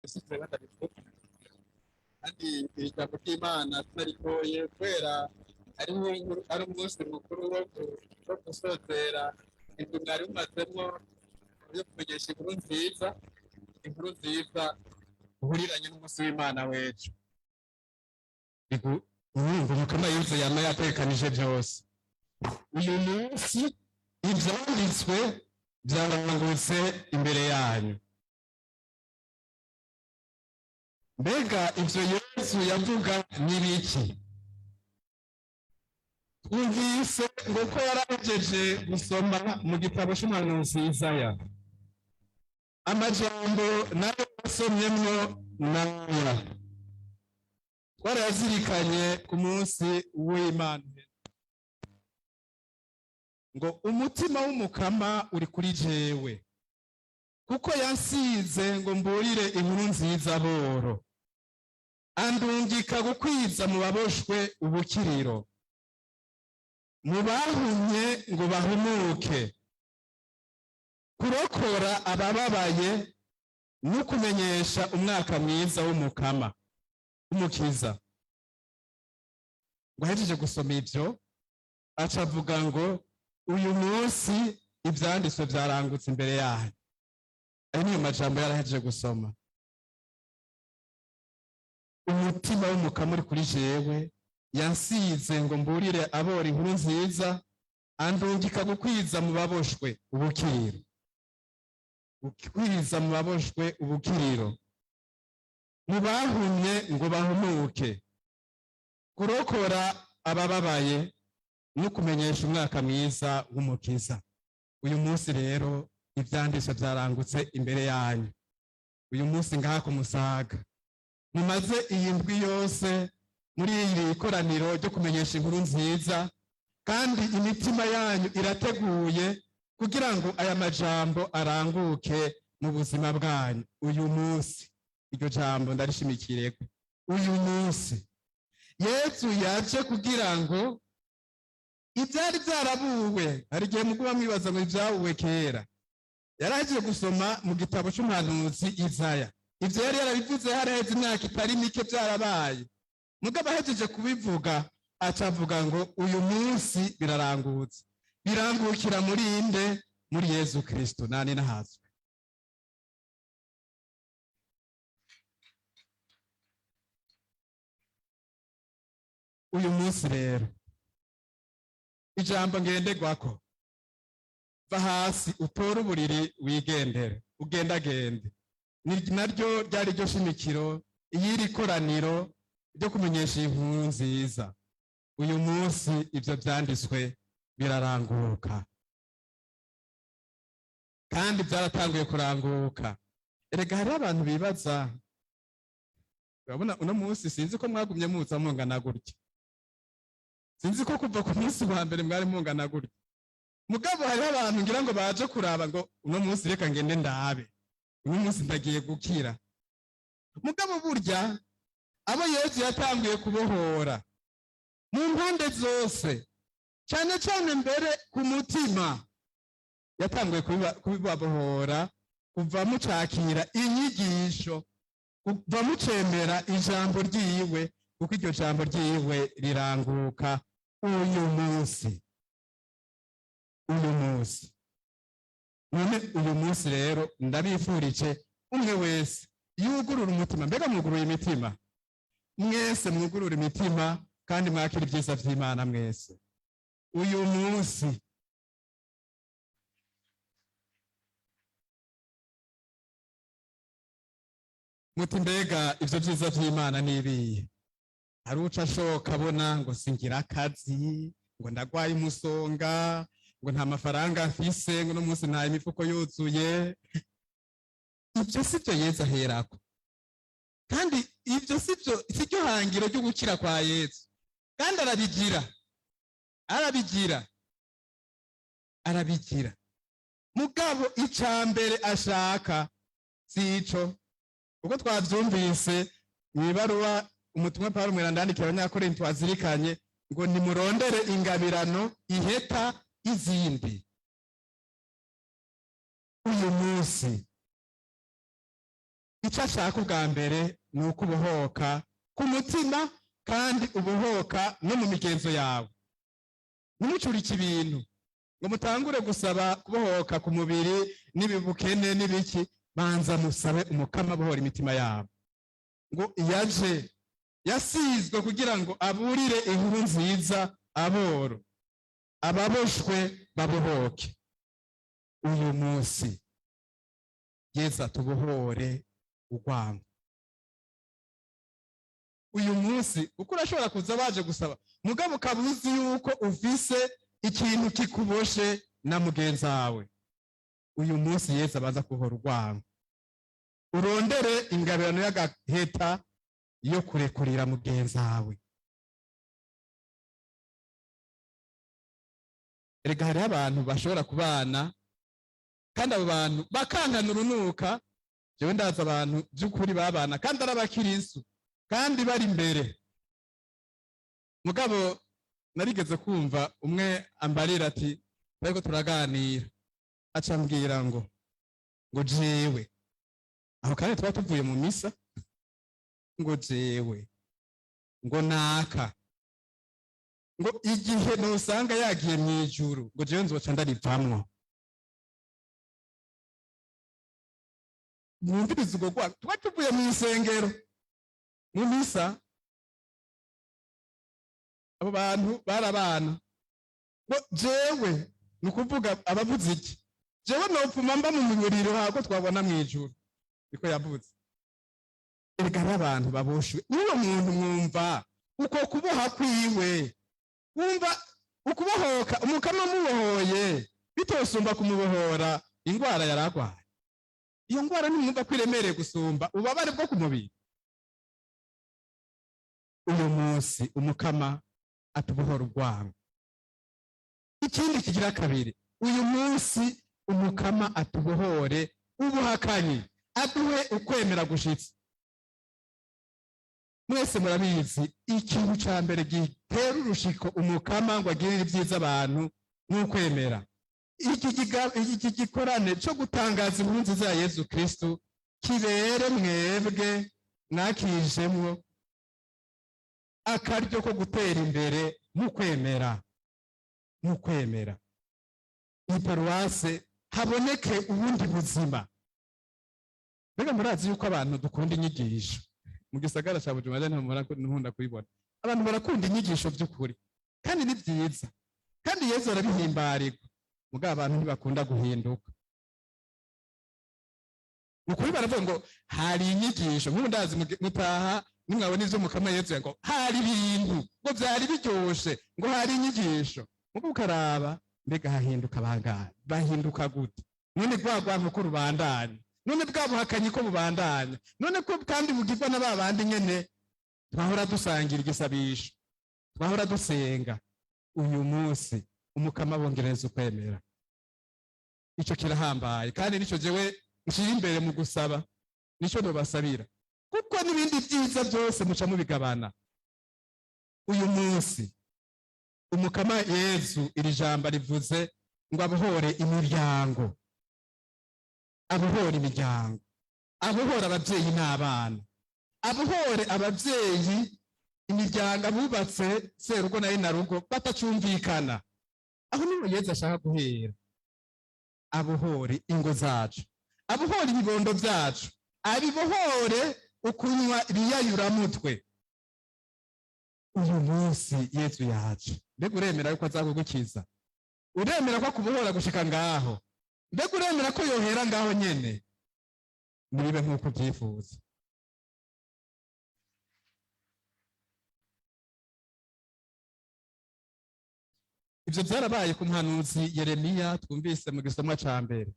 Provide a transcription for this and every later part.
yasize batagifite kandi ijambo ry'Imana tunarikoye kubera ari umunsi mukuru wo gusozera ibyo mwari mumazemo yo kumenyesha inkuru nziza uhuriranye n'umunsi w'Imana wejo. Urumva Mukama Yesu yama yatekanije byose. Uyu munsi ivyanditswe byarangutse imbere yanyu. Mbega ivyo Yesu yavuga n'ibiki? Twumvise ngo ko yarahejeje gusoma mu gitabo c'umuhanuzi Isaya. Amajambo nayo yasomyemwo naya twarayazirikanye ku munsi w'Imana ngo umutima w'umukama uri kuri jewe kuko yansize ngo mburire inkuru nziza boro, andungika gukwiza mu baboshwe ubukiriro, mu bahumye ngo bahumuke, kurokora abababaye no kumenyesha umwaka mwiza w'umukama umukiza. Ngo ahejeje gusoma ivyo aca avuga ngo uyu munsi ivyanditswe vyarangutse imbere yanyu. Ayo niyo majambo yarahejeje gusoma. Umutima w'umukama uri kuri jewe yansize ngo mburire abora inkuru nziza, andungika gukwiza mu baboshwe ubukiriro, gukwiza mu baboshwe ubukiriro, mu bahumye ngo bahumuke, kurokora abababaye no kumenyesha umwaka mwiza w'umukiza. Uyu munsi rero ivyanditswe vyarangutse imbere yanyu. Uyu munsi ngaha ku Musaga mumaze iyi ndwi yose muri iri koraniro ryo kumenyesha inkuru nziza, kandi imitima yanyu irateguye kugira ngo aya majambo aranguke mu buzima bwanyu. Uyu munsi iryo jambo ndarishimikireko. Uyu munsi Yesu yaje kugira ngo ibyari byarabuwe, hari igihe mukuba mwibaza ngo ibyabuwe kera. Yaragiye gusoma mu gitabo c'umuhanuzi Isaya, ivyo yari yarabivuze haraheze imyaka itari mike byarabaye. Mugabo ahejeje kubivuga aca avuga ngo uyu munsi birarangutse, birangukira muri inde? Muri Yesu Kristo. Nani nahazwe. Uyu munsi rero ijambo ngenderwako, va hasi utore uburiri wigendere ugendagende, ni naryo ryari ryo shimikiro y'iri koraniro ryo kumenyesha inkuru nziza. Uyu munsi ivyo vyanditswe biraranguka kandi byaratanguye kuranguka. Erega hari abantu bibaza, urabona uno munsi sinzi ko mwagumye muza mungana gutya, sinzi ko kuva ku munsi wa mbere mwari mungana gutya. Mugabo hariho abantu ngira ngo baje kuraba ngo uno munsi reka ngende ndabe, uno munsi ndagiye gukira. Mugabo burya abo Yesu yatanguye kubohora mu mpande zose, cyane cyane mbere ku mutima, yatanguye kubibabohora kuva mucakira inyigisho, kuva mucemera ijambo ryiwe, kuko iryo jambo ryiwe riranguka uyu munsi. None uyu munsi rero ndabifurije umwe wese yugurura umutima. Mbega mwuguruye imitima? Mwese mwugurura imitima kandi mwakira ibyiza vy'Imana mwese. Uyu munsi muti mbega ivyo vyiza vy'Imana nibiye? Hari uca ashoka abona ngo singira akazi, ngo ndagwaye umusonga, ngo nta mafaranga afise, ngo no munsi nta imifuko yuzuye. Ivyo sivyo Yesu aherako, kandi ivyo sivyo hangiro ryo gukira kwa Yesu. Kandi arabigira. Mugabo icambere ashaka sico, uko twavyumvise mwibaruwa umutumwa Pawulo mwerandandikira abanyakorinto wazirikanye ngo nimurondere ingabirano iheta izindi. Uyu munsi icyo ashaka ubwa mbere ni uko ubohoka ku mutima kandi ubohoka no mu migenzo yawe. Ntimucurike ibintu ngo mutangure gusaba kubohoka ku mubiri n'ibibukene n'ibiki, banza musabe umukama abohora imitima yabo. Ngo yaje yasizwe kugira ngo aburire inkuru nziza aboro, ababoshwe babohoke. Uyu munsi Yesu atubohore urwango. Uyu munsi uko urashobora kuza baje gusaba, mugabo ukabuzi yuko ufise ikintu kikuboshe na mugenzi wawe. Uyu munsi Yesu abaza kubohora urwango. Urondere ingabirano y'agaheta yo kurekurira mugenzi wawe. Erega hariho abantu bashobora kubana kandi abo bantu bakankana urunuka. Jewe ndaza abantu by'ukuri babana kandi ari abakirisu kandi bari imbere. Mugabo narigeze kumva umwe ambarira ati ariko turaganira, aca ambwira ngo jewe aho kandi tuba tuvuye mu misa, ngo jewe ngo naka ngo igihe nusanga yagiye mu ijuru ngo jewe nzoca ndarivamwo. Mwumvirize ubwo rwango. Tuba tuvuye mu isengero mu misa, abo bantu barabana ngo jewe ni ukuvuga abavuze iki, jewe nopfuma mba mu muriro hako twabona mu ijuru, niko yavuze. Erega n'abantu baboshwe. Uwo muntu mwumva uko kuboha kwiwe, wumva ukubohoka umukama mubohoye bitosumba kumubohora ingwara yaragwaye. Iyo ngwara nimwumva kwiremereye gusumba ubabare bwo ku mubiri. Uyu munsi umukama atubohora urwango. Ikindi kigira kabiri, uyu munsi umukama atubohore ubuhakanyi, aduhe ukwemera gushitse. Mwese murabizi ikintu ca mbere gitera urushiko umukama ngo agirire ibyiza abantu n'ukwemera. Iki gikorane cyo gutangaza inkuru nziza ya Yesu Kristo kibere mwebwe mwakijemwo akaryo ko gutera imbere mu kwemera. Iyi paruwase haboneke ubundi buzima. Mbega murazi yuko abantu dukunda inyigisho mu gisagara cya Bujumbura, nkunda kuyibona abantu barakunda inyigisho by'ukuri kandi ni byiza kandi Yesu arabihimbarirwa, mugabo abantu ntibakunda guhinduka. Ukuri baravuga ngo hari inyigisho, nk'ubu ndazi mutaha nimwabona ivyo mukama Yesu ngo hari ibintu ngo byari biryoshe, ngo hari inyigisho, mugo ukaraba mbega hahinduka bangahe, bahinduka gute? None rwanko ko rubandanya, none bwabuhakanyi ko bubandanya, none ko kandi bugirwa na babandi nyene twahora dusangira igisabisho, twahora dusenga. Uyu munsi umukama bongereza ukwemera. Ico kirahambaye kandi nico jewe nshira imbere mu gusaba, nico ndobasabira, kuko n'ibindi byiza byose muca mubigabana. Uyu munsi umukama Yesu iri jambo rivuze ngo abohore imiryango, abohore imiryango, abohore ababyeyi n'abana, abohore ababyeyi imiryango abubatse serugo na inarugo batacumvikana. Aho niho Yesu ashaka guhera. Abohore ingo zacu, abohore ibibondo byacu, abibohore ukunywa ibiyayuramutwe. Uyu munsi Yesu yacu, mbega uremera yuko azakugukiza? Uremera ko akubohora gushika ngaho? Mbega uremera ko yohera ngaho nyene? Nibibe nk'uko byifuza. Ivyo byarabaye ku muhanuzi Yeremiya, twumvise mu gisomwa ca mbere.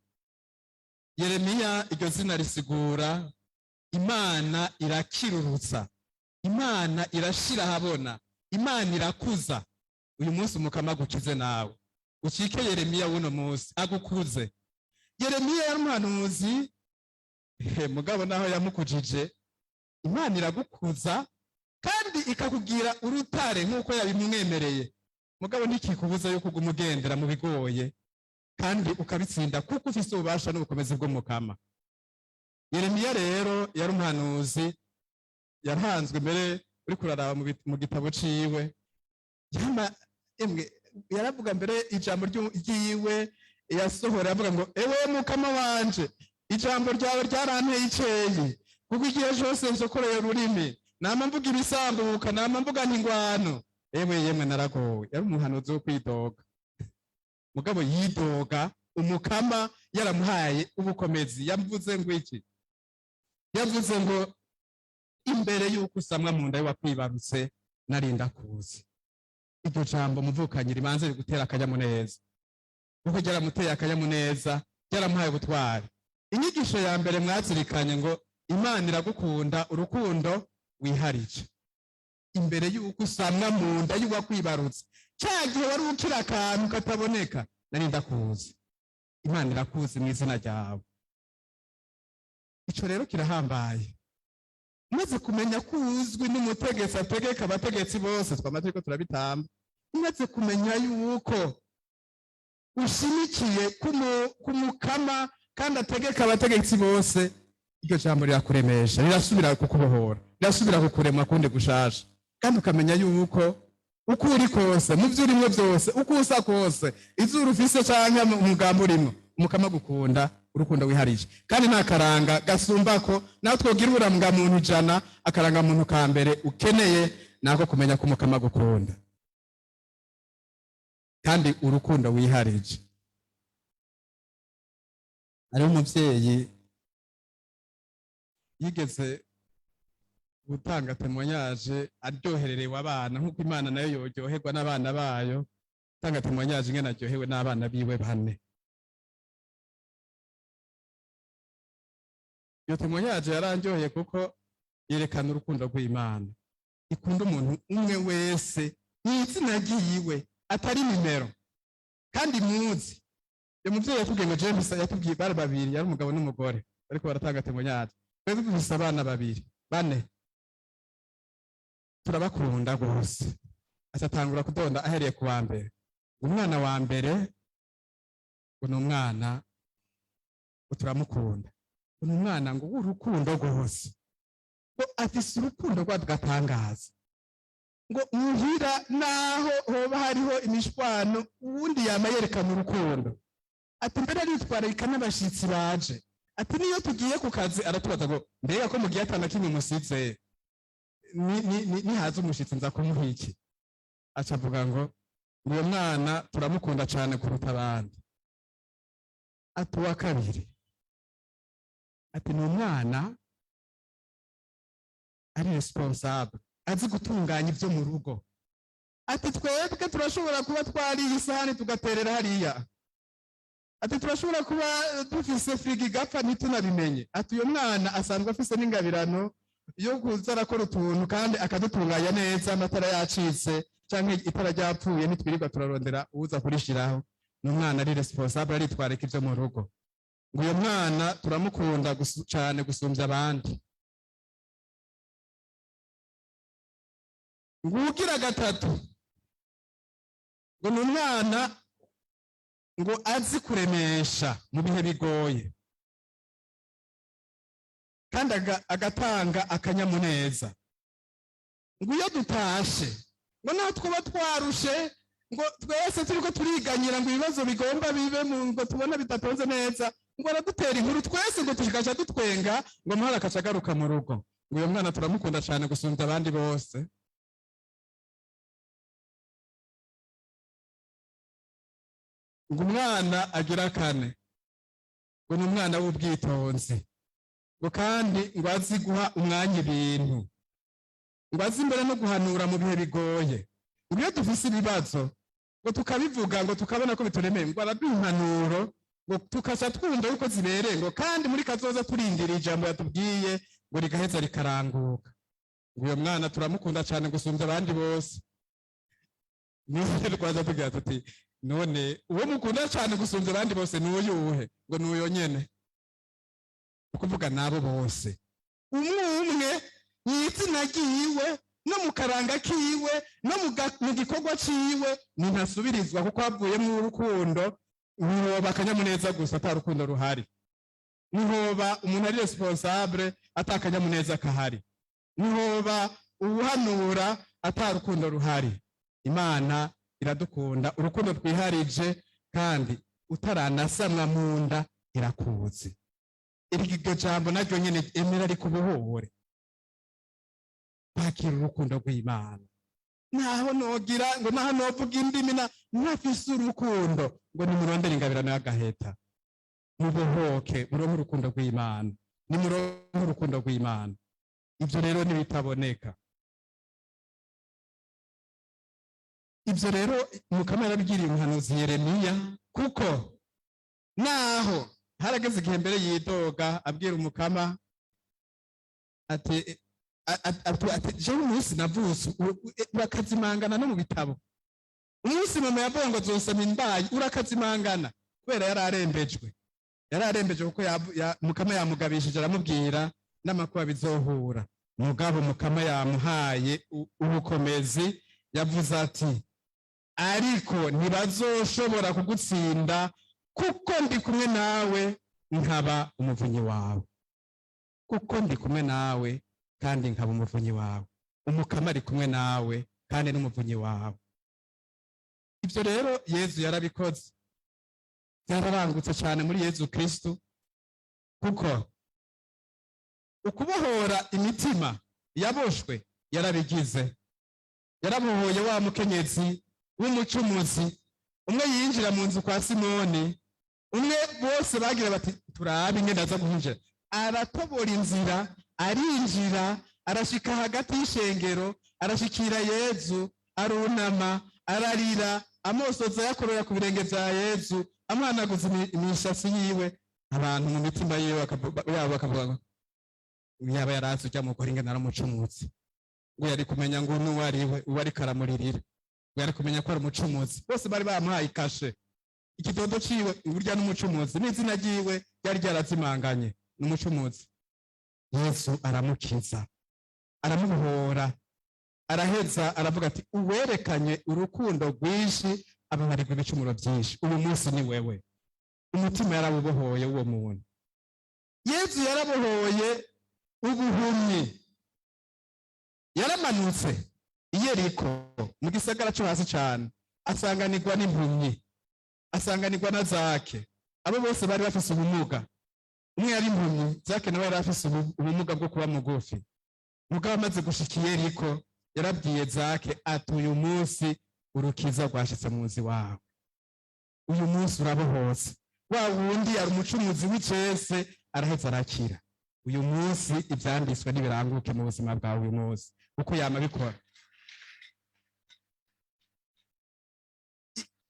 Yeremiya iryo zina risigura Imana irakirurutsa, Imana irashira habona, Imana irakuza. Uyu munsi umukama agukize nawe, ucike Yeremiya wuno munsi agukuze. Yeremiya yari umuhanuzi, mugabo naho yamukujije, Imana iragukuza kandi ikakugira urutare nk'uko yabimwemereye. Mugabo ntikikubuza yuko umugendera mu bigoye kandi ukabitsinda kuko ufise ububasha n'ubukomezi bw'umukama. Yeremiya rero yari umuhanuzi yaranzwe mbere uri kuraraba mu gitabo ciwe yaravuga mbere ijambo ryiwe yasohora avuga ngo ewe mukama wanje ijambo ryawe ryaranteye iceye kuko igihe cyose nsokoreye ururimi nama mvuga ibisambuka nama mvuga ntingwano yemwe naragowe yari umuhanuzi wo kwidoga mugabo yidoga umukama yaramuhaye ubukomezi yavuze ngo iki yavuze ngo imbere y'uko usamwa mu nda wakwibarutse narinda kuzi iryo jambo muvukanye ribanze rigutera akanyamuneza kuko ryaramuteye akanyamuneza ryaramuhaye ubutwari inyigisho ya mbere mwazirikanye ngo Imana iragukunda urukundo wiharije imbere y'uko usamwa mu nda y'uwakwibarutse cya gihe wari ukira akantu kataboneka narinda kuzi Imana irakuzi mu izina ryawe ico rero kirahambaye umaze kumenya ko uzwi n'umutegetsi ategeka abategetsi bose twamaze ko turabitamba umaze kumenya yuko ushimikiye kumukama kandi ategeka abategetsi bose iryo jambo rirakuremesha rirasubira kukubohora rirasubira kukurema kundi gushasha kandi ukamenya yuko uko uri kose mu byo urimo byose uko usa kose izuru ufise canke umugambo urimo umukama gukunda urukundo wiharije kandi nta karanga gasumbako nawe twogira uburamwa muntu ijana akaranga muntu ka mbere ukeneye nako kumenya ko umukama gukunda kandi urukundo wiharije ari umuvyeyi yigeze gutanga témoignage aryohererewe abana nk'uko Imana nayo yoryoherwa n'abana bayo tanga témoignage ingene aryohewe n'abana biwe bane iyo témoignage yarandyoheye kuko yerekana urukundo rw'Imana ikunda umuntu umwe wese n'izina ryiwe atari nimero kandi muzi iyo muvyeyi yatubwiye ngo James yatubwiye bari babiri yari umugabo n'umugore ariko baratanga témoignage twebwe dufise abana babiri bane turabakunda rwose atatangura kudonda ahereye ku wa mbere umwana wa mbere ngo ni umwana ngo turamukunda ngo ni umwana ngo w'urukundo rwose ngo afise urukundo rw'agatangaza ngo muhira naho hoba hariho imishwano uwundi yama yerekana urukundo ati mbere aritwararika n'abashitsi baje ati niyo tugiye ku kazi aratubaza ngo mbega ko mugiye atana kimwe musize nihaza umushitsi nza kumuha iki aca avuga ngo uwo mwana turamukunda cyane kuruta abandi ati uwa kabiri ati ni umwana ari responsable azi gutunganya ibyo mu rugo ati twebwe turashobora kuba twariye isahani tugaterera hariya ati turashobora kuba dufise firigo igapfa ntitunabimenye ati uyo mwana asanzwe afise n'ingabirano yo kuza arakora utuntu kandi akadutunganya neza amatara yacitse canke itara ryapfuye ntitwirirwa turarondera uza kurishiraho ni umwana ari responsable aritwareka ivyo mu rugo ngo uyo mwana turamukunda cane gusumvya abandi ngugira gatatu ngo ni umwana ngo azi kuremesha mu bihe bigoye kandi agatanga akanyamuneza ngo iyo dutashe ngo naho twaba twarushe ngo twese turiko turiganyira ngo ibibazo bigomba bibe ngo tubona bitatonze neza ngo aradutera inkuru twese ngo tukaja dutwenga ngo muhara akaca agaruka mu rugo ngo uyo mwana turamukunda cane gusumvya abandi bose ngo umwana agira kane ngo ni umwana w'ubwitonzi ngo kandi ngo azi guha umwanya ibintu ngo azi imbere no guhanura mu bihe bigoye ngo iyo dufise ibibazo ngo tukabivuga ngo tukabona ko bituremeye ngo araduha impanuro ngo tukaca twumva yuko zibereye ngo kandi muri kazoza turindira ijambo yatubwiye ngo rigaheza rikaranguka ngo uyo mwana turamukunda cyane gusumvya abandi bose niyo rwaza tugira tuti none uwo mukunda cyane gusumvya abandi bose ni uyuhe ngo ni uyo nyene ukuvuga nabo bose umwe yizina ryiwe no mu karanga kiwe no mu gikorwa ciwe ni ntasubirizwa kuko havuyemo urukundo uwo bakanyamuneza gusa ata rukundo ruhari nihoba umuntu ari responsable atakanyamuneza kahari, nihoba ubuhanura atarukundo ruhari. Imana iradukunda urukundo twiharije, kandi utaranasamwa mu nda irakuzi. Iryo jambo naryo nyene emera rikubohore, kwakira urukundo rw'Imana. Naho nogira ngo naho novuga indimi ntafise urukundo ngo nimurondere ingabirano y'agaheta. Mubohoke muronke urukundo rw'Imana, nimuronke urukundo rw'Imana. Ibyo rero nibitaboneka, ibyo rero Mukama yarabigiriye umuhanuzi Yeremiya, kuko naho harageze igihe mbere yidoga abwira Umukama ati jewe umunsi navutse urakazimangana no mu bitabo, umunsi mama yavuga ngo zosama imbayi urakazimangana, kubera yararembejwe kuko Mukama yamugabishije aramubwira n'amakuba bizohura. Mugabo Mukama yamuhaye ubukomezi, yavuze ati ariko ntibazoshobora kugutsinda kuko ndi kumwe nawe nkaba umuvunyi wawe. Kuko ndi kumwe nawe kandi nkaba umuvunyi wawe. Umukama ari kumwe nawe kandi n'umuvunyi wawe. Ibyo rero Yezu yarabikoze, byararangutse cyane muri Yezu Kristo, kuko ukubohora imitima yaboshwe yarabigize. Yarabohoye wa mukenyezi w'umucumuzi umwe yinjira mu nzu kwa Simoni, umwe bose bagira bati turabe ingene aza guhinjira, aratobora inzira arinjira, arashika hagati y'ishengero, arashikira Yezu, arunama, ararira, amosoza yakorera ku birenge vya Yezu, amwanaguza imishatsi yiwe. Abantu mu mitima yiwe bakavuga ngo yaba yarazi ujya mukora ingene aramucumutsi, ngo yari kumenya ngo n'uwariwe uwari karamuririra, ngo yari kumenya ko ari umucumuzi. Bose bari bamuhaye ikashe, ikidodo ciwe burya n'umucumuzi, n'izina ryiwe ryari ryarazimanganye n'umucumuzi. Yesu aramukiza, aramubohora, araheza aravuga ati uwerekanye urukundo rwinshi ababarirwa ibicumuro byinshi, uyu munsi ni wewe. Umutima yarabubohoye uwo muntu. Yesu yarabohoye ubuhumyi. Yaramanutse i Yeriko mu gisagara cyo hasi cyane, asanganirwa n'impumyi, asanganirwa na Zake. Abo bose bari bafise ubumuga. Umwe yari impumyi, Zake nawe yari afise ubumuga bwo kuba mugufi. Mugabo amaze gushika i Yeriko yarabwiye Zake ati uyu munsi urukiza rwashitse mu nzi wawe, uyu munsi urabohose. Wa wundi ari umucumuzi w'icese araheza arakira. Uyu munsi ivyanditswe nibiranguke mu buzima bwawe uyu munsi, uko yama bikora.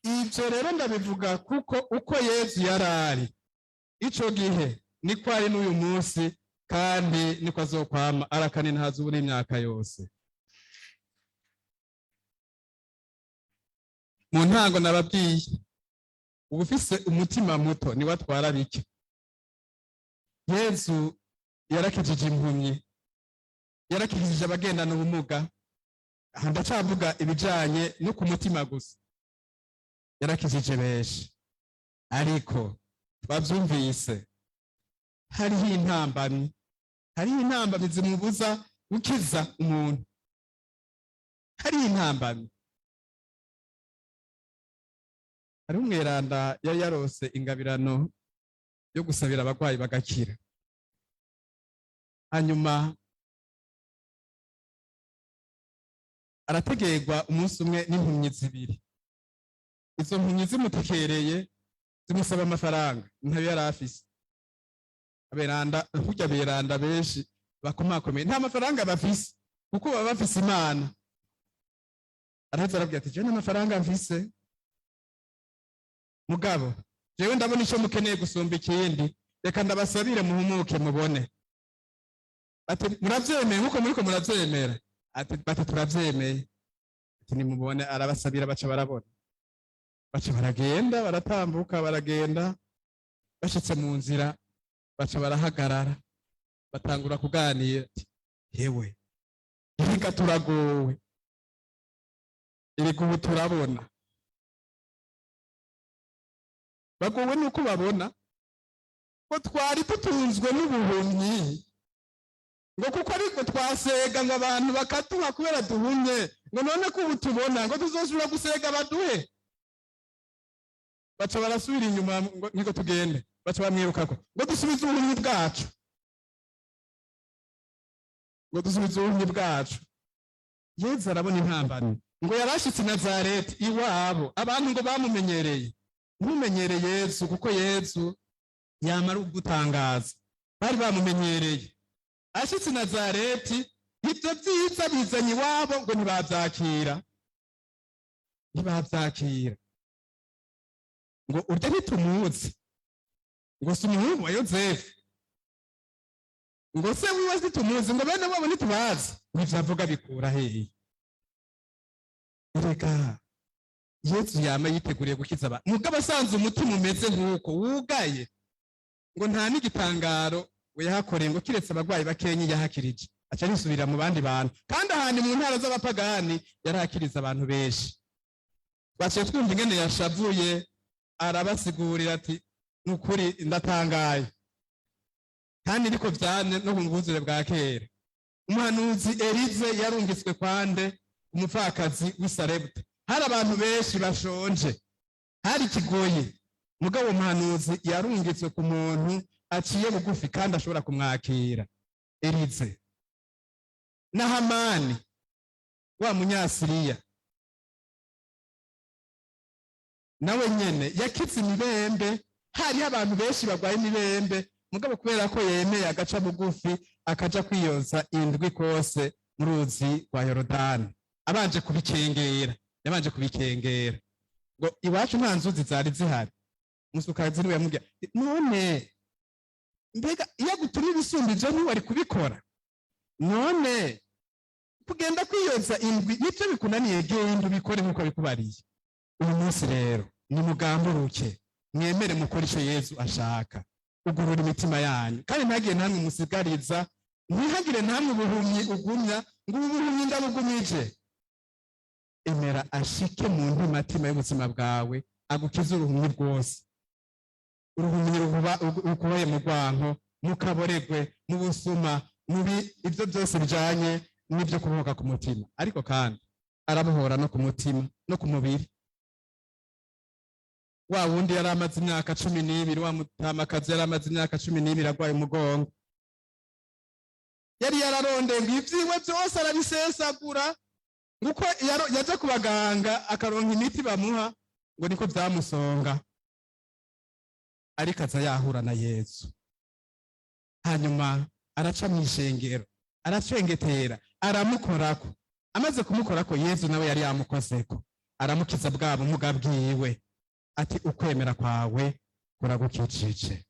Ivyo rero ndabivuga kuko uko Yesu yarari ico gihe niko ari n'uyu munsi, kandi niko azokwama arakane ntazi ubu n'imyaka yose. Mu ntango nababwiye ubufise umutima muto ni watwara bike. Yesu yarakijije impumyi, yarakijije abagendana ubumuga. Aha ndacavuga ibijanye no ku mutima gusa, yarakijije benshi. Ariko bavyumvise hariho intambamyi, zimubuza gukiza umuntu. Hariho intambamyi. Hari umweranda yari yarose ingabirano yo gusabira abagwayi bagakira. Hanyuma arategerwa umunsi umwe n'impumyi zibiri. Izo mpumyi zimutekereye zimusaba amafaranga ntayo yari afise. Kurya beranda benshi bakomakomeye nta mafaranga bafise kuko baba bafise Imana. Araheza arabwira ati jewe n'amafaranga mfise, mugabo jewe ndabona ico mukeneye gusumba ikindi, reka ndabasabire muhumuke mubone. Ati muravyemeye nkuko muriko muravyemera? Ati turavyemeye. Ati nimubone. Arabasabira baca barabona, baca baragenda, baratambuka baragenda, bashitse mu nzira baca barahagarara, batangura kuganira. Ati yewe erega turagowe, erega ubu turabona. Bagowe nuko babona ngo twari tutunzwe n'ubuhumyi, ngo kuko ariko twasega ngo abantu bakatuha kubera duhumye, ngo none ko ubu tubona ngo tuzosubira gusega baduhe. Baca barasubira inyuma ngo tugende, baca bamwirukako ngo dusubize ubuhumyi bwacu, ngo dusubize ubuhumyi bwacu. Yezu arabona intambara, ngo yarashitse i Nazareti iwabo, abantu ngo bamumenyereye. Ntumenyere Yezu kuko Yezu yamara ugutangaza, bari bamumenyereye. Ashitse i Nazareti ibyo byiza bizanye iwabo ngo ntibabyakira, ngo urya ntitumuzi, ngo si umuhungu wa Yozefu, ngo se wiwe ntitumuzi, ngo bene wabo ntitubazi. Ivyo avuga bikura hehe? Erega Yezu yama yiteguriye gukiza abantu, mugabo asanze umutima umeze nk'uko wugaye, ngo nta n'igitangaro we yahakoreye, ngo kiretse abagwayi bakenyi yahakirije, aca nisubirira mu bandi bantu. Kandi ahandi mu ntara z'abapagani yarahakiriza abantu benshi. Baciye twumva ingene yashavuye, arabasigurira ati nukuri ndatangaye, kandi niko vyane no mu bwuzure bwa kera. Umuhanuzi Elize yarungitswe kwande umupfakazi w'i Sarepta. Hari abantu benshi bashonje, hari kigoye, mugabo umuhanuzi yarungitswe ku muntu aciye bugufi kandi ashobora kumwakira. Elize na Hamani wa Munyasiriya nawe nyene yakize imibembe. Hari abantu benshi bagwaye imibembe, mugabo kubera ko yemeye agaca bugufi akaja kwiyoza indwi kose mu ruzi rwa Yorodani, abanje kubikengera, yabanje kubikengera. Ngo iwacu nta nzuzi zari zihari. Musukazi niwe yamubwira, none mbega iyo gutumye ibisumbije ntiwari kubikora? None kugenda kwiyoza indwi nivyo bikunaniye, genda ubikore nk'uko bikubariye. Uyu munsi rero nimugamburuke, mwemere mukora ico Yezu ashaka. Ugurura imitima yanyu, kandi ntagire namwe musigariza, ntihagire namwe ubuhumyi ugumya, ngo ubu buhumyi ndabugumije. Emera ashike mu ntimatima y'ubuzima bwawe, agukize uruhumyi rwose. Uruhumyi rukubaye mu rwanko, mu kaboregwe, mu busuma, ibyo byose bijanye n'ibyo kubohoka ku mutima. Ariko kandi arabohora no ku mutima no ku mubiri. Wa wundi yari amaze imyaka 12, wa mutamakazi yari amaze imyaka 12 agwaye umugongo, yari yararondeye ngo ivyiwe byose arabisesagura, nguko yaje ku baganga akaronka imiti bamuha, ngo niko byamusonga. Ariko aza yahura na Yezu, hanyuma araca mw'ishengero, aracengetera, aramukorako. Amaze kumukorako, Yezu nawe yari yamukozeko, aramukiza bwa bumuga bwiwe, ati ukwemera kwawe kuragukijije.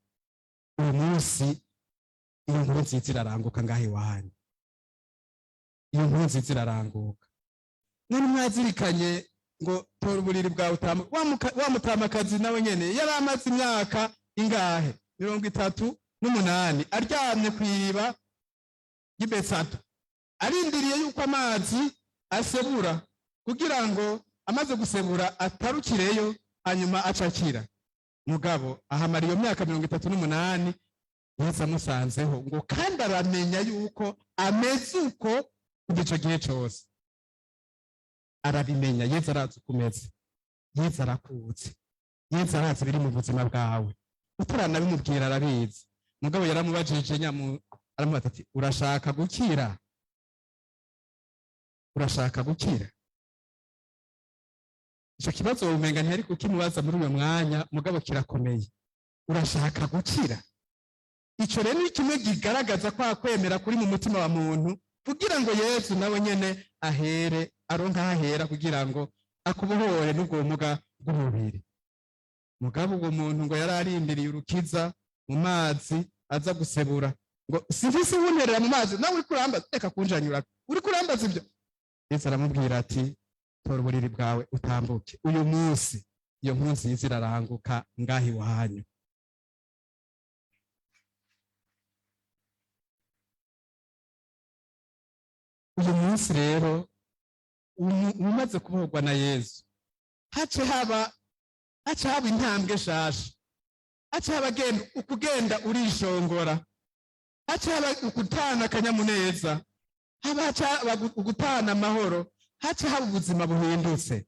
Uyu munsi iyo nkuru nziza iraranguka ngaho iwanyu, iyo nkuru nziza iraranguka. None mwazirikanye ngo tora uburiri bwawe wa mutamakazi nawe nyene yari amaze imyaka ingahe? 38 aryamye kw'iriba ry'i Betsaida, arindiriye yuko amazi asebura, kugira ngo amaze gusebura atarukireyo hanyuma acakira. Mugabo ahamara iyo myaka 38, Yesu amusanzeho, ngo kandi aramenya yuko ameze uko kugico gihe cose. Arabimenya, Yesu arazi ukumeze, Yesu arakutse, Yesu arazi biri mu buzima bwawe, utaranabimubwira arabizi. Mugabo yaramubajije aramubaza ati urashaka gukira? Urashaka gukira? Ico kibazo umenga ntiyari kukimubaza muri uyo mwanya, mugabo kirakomeye. Urashaka gukira? Ico rero ni kimwe kigaragaza kwa kwemera kuri mu mutima wa muntu, kugira ngo Yesu nawe nyene ahere aronka ahera kugira ngo akubohore n'ubwo bumuga bw'umubiri. Mugabo uwo muntu ngo yari arindiriye urukiza mu mazi aza gusebura, ngo sivisi wunterera mu mazi, nawe uri kurambaza, reka kunjanyura, uri kurambaza ibyo. Yesu aramubwira ati tora uburiri bwawe utambuke. Uyu munsi iyo nkuru nziza iraranguka ngaho iwanyu. Uyu munsi rero umaze kubohorwa na Yesu, hace haba intambwe shasha, haca haba ukugenda urishongora, haca haba ugutana akanyamuneza, haca haba ugutana amahoro, haca haba ubuzima buhindutse.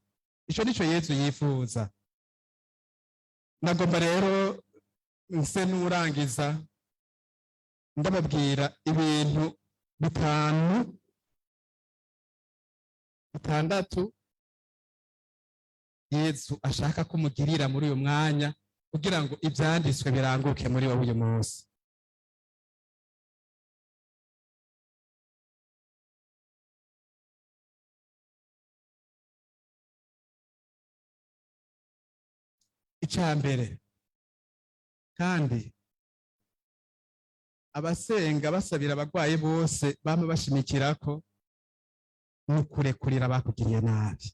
Ico nico Yesu yifuza. Nagomba rero nse n'urangiza ndababwira ibintu bitandatu Yesu ashaka kumugirira muri uyu mwanya kugira ngo ivyanditswe biranguke muri wowe uyu munsi. Icambere, kandi abasenga basabira abagwayi bose bama bashimikirako nukurekurira abakugiriye nabi.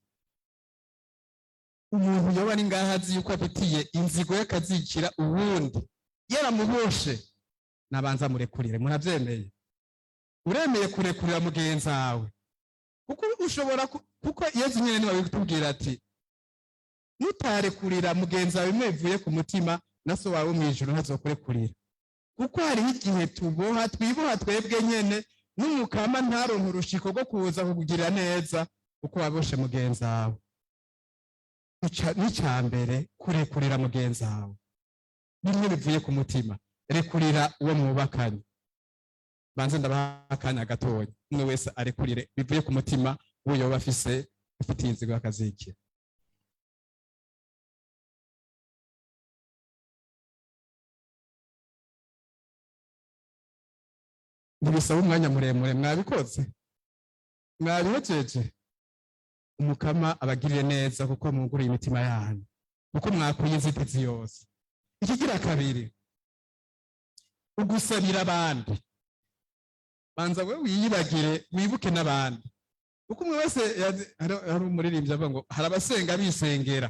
Umuntu yoba ari ngaho azi yuko afitiye inzigo y'akazikira uwundi yaramuboshe, nabanza murekurire. Muravyemeye? Uremeye kurekurira mugenzi wawe? Kuko ushobora kuko Yesu nyene niwe abitubwira ati nutarekurira mugenzi wawe bimwe bivuye ku mutima, na so wawe mw'ijuru ntazokurekurira. Kuko hariho igihe twiboha twebwe nyene, n'umukama ntaronka urushiko rwo kuza kukugirira neza kuko waboshe mugenzi wawe. N'icambere, kurekurira mugenzi wawe bimwe bivuye ku mutima. Rekurira uwo mwubakanye. Banze ndabaha akanya gatoya, umwe wese arekurire bivuye ku mutima uwo yoba afitiye inzigo y'akazikira. Ntibisaba umwanya muremure. Mwabikoze? Mwabihejeje? Umukama abagirire neza kuko mwuguriye imitima yanyu, kuko mwakuye inzitizi yose. Ikigira kabiri, ugusabira abandi. Banza we wiyibagire, wibuke n'abandi. Kuko umwe wese hari umuririmbyi avuga ngo hari abasenga bisengera.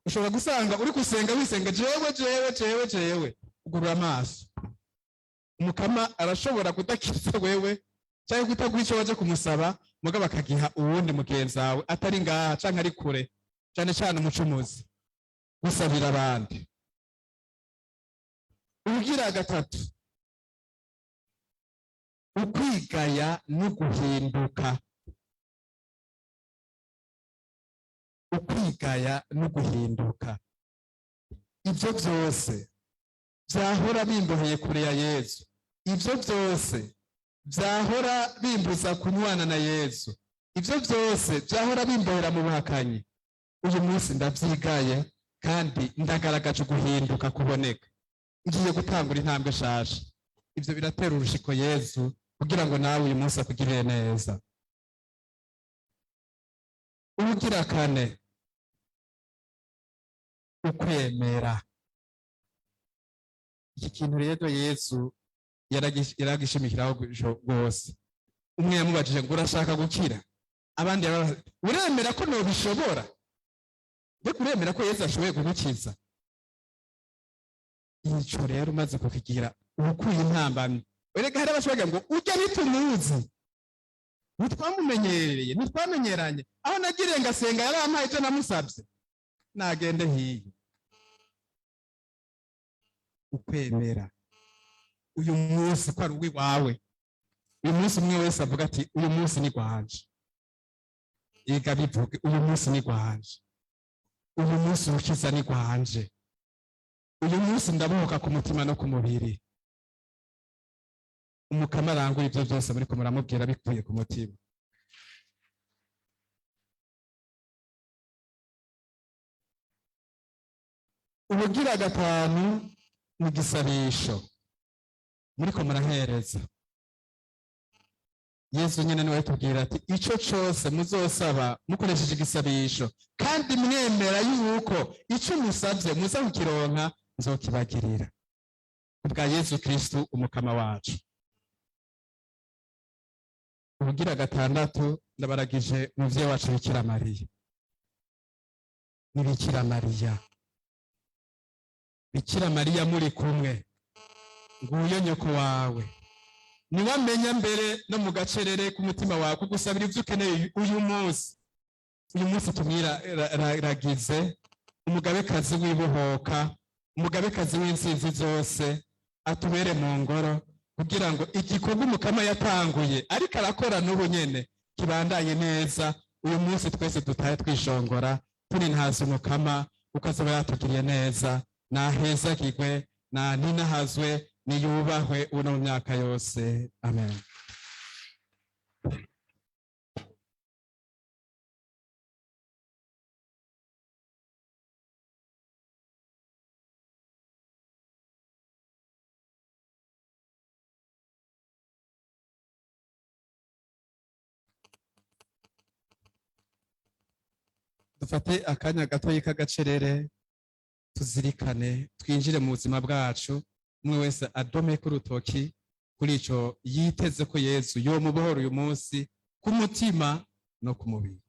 Ushobora gusanga uri gusenga wisenga jewe, ugurura amaso. Umukama arashobora kudakiza wewe cyangwa kutaguha icyo waje kumusaba, mugabo akagiha uwundi mugenzi wawe atari ngaha canke ari kure, cane cane umucumuzi. Gusabira abandi. Ubugira gatatu, ukwigaya no guhinduka. Ukwigaya no guhinduka. Ivyo vyose vyahora bimboheye kure ya Yesu. Ivyo vyose vyahora bimbuza kunywana na Yesu. Ivyo vyose vyahora bimbohera mu buhakanyi. Uyu munsi ndavyigaye kandi ndagaragaje guhinduka kuboneka. Ngiye gutangura intambwe nshasha. Ivyo biratera urushiko Yesu kugira ngo nawe uyu munsi akugirire neza. Ubugira kane, ukwemera. Iki kintu rero Yesu yaragishimikiraho rwose. Umwe yamubajije ngo urashaka gukira? Abandi uremera ko nobishobora? Mbega uremera ko Yesu ashoboye kugukiza? Ico rero umaze kukigira ukuye intambamyi. Erega hari abashoboye ngo ujya bitumuzi, ntitwamumenyereye, ntitwamenyeranye. Aho nagiriye ngasenga yarampaye ivyo namusabye, nagende hiye. Ukwemera uyu munsi ko ari uwiwawe. Uyu munsi umwe wese avuga ati uyu munsi ni gwanje. Ega bivuge uyu munsi ni gwanje. Uyu munsi ukiza ni gwanje. Uyu munsi ndabuka ku mutima no ku mubiri. Umukama arangura ivyo vyose muri ko muramubwira bikuye ku mutima. Ubugira gatanu ni gisabisho. Muri ko murahereza. Yesu nyene niwe tubwira ati ico cose muzosaba mukoresheje igisabisho kandi mwemera yuko ico musavye muza kukironka nzokibagirira. Kubwa Yesu Kristo umukama wacu. Ubugira gatandatu ndabaragije muvye wacu Bikira Mariya. Ni Bikira Mariya. Bikira Mariya muri kumwe. Nguyo nyoko wawe. Niwamenya mbere no mu gacerere ku mutima wawe kugusabira ivyo ukeneye uyu munsi. Uyu munsi tumwiragize umugabekazi w'ibohoka umugabekazi w'intsinzi zose atubere mu ngoro kugira ngo igikorwa umukama yatanguye ariko arakora n'ubu nyene kibandanye neza. Uyu munsi twese dutahe twishongora turi ntazi umukama kuko azoba yatugiriye neza. Nahezagirwe, ninahazwe, niyubahwe ubu no mu myaka yose. Amen. Dufate akanya gatoyi k'agacerere tuzirikane, twinjire mu buzima bwacu, umwe wese adome ku rutoki kuri ico yiteze ko Yesu yomubohora uyu munsi ku mutima no ku mubiri.